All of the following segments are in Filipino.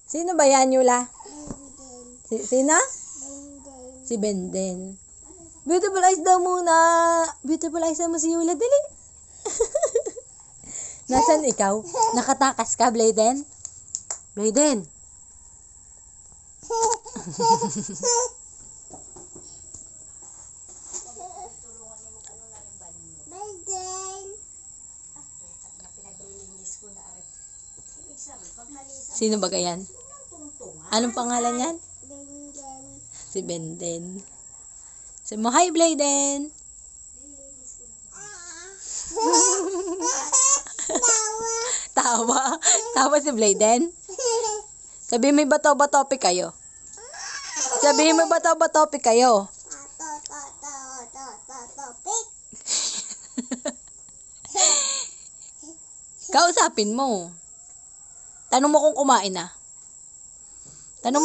Sino ba yan, Yula? Sino? Si Benden. Beautiful eyes daw muna. Beautiful eyes mo si Yula. Dali. Nasaan ikaw? Nakatakas ka, Blayden? Blayden. Sino ba yan? Anong pangalan yan? Si Benden. Say mo, hi, Blayden. Tawa. Tawa si Blayden. Sabihin mo bato-batopic kayo. Sabihin mo bato-batopic kayo. Kausapin mo. Tanong mo kung kumain na. Tanong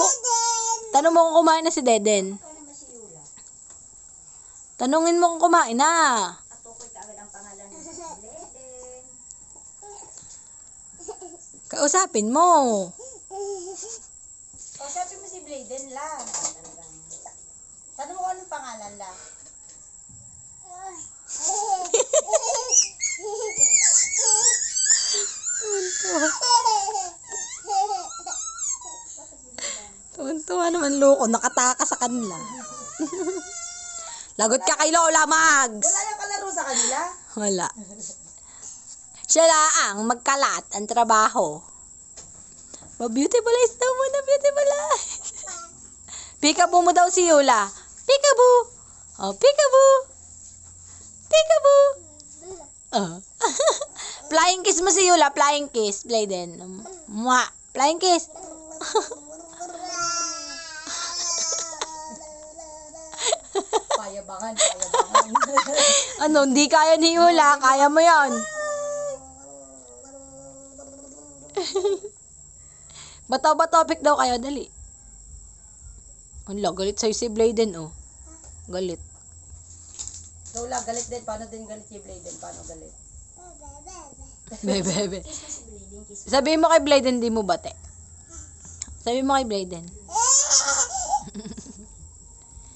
mo kung kumain na si Deden. Tanungin mo kung kumain na. Kausapin mo. Kausapin mo si Blayden lang. Tanong mo anong pangalan lang. Tuwan-tuwa naman loko. Nakataka sa kanila. Lagot ka kay Lola Mags. Wala yung kalaro sa kanila? Wala. Siya lang magkalat ang trabaho. Beautiful eyes daw muna, beautiful eyes. Peekaboo mo daw si Yula. Peekaboo. Oh, peekaboo. Peekaboo. Oh. Flying kiss mo si Yula, flying kiss. Blayden. Mwah. Flying kiss. Payabangan. Ano, hindi kaya ni Yula. Kaya mo yan. Bato-batopic daw kayo, dali. Hala, galit sa'yo si Blayden, oh. Galit. Lola, galit din. Paano din galit si Blayden? Paano galit? Bebe. Sabihin mo kay Blayden, di mo bate. Sabihin mo kay Blayden.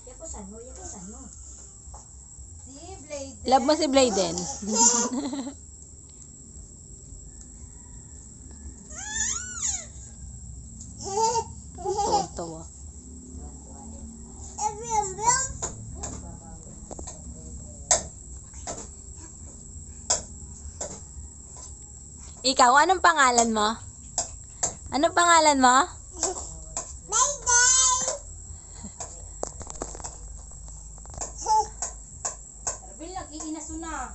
Yakusan mo. Si Blayden. Love mo si Blayden. Tawa. Ikaw, anong pangalan mo? Anong pangalan mo? Arbil, nag-iinaso na.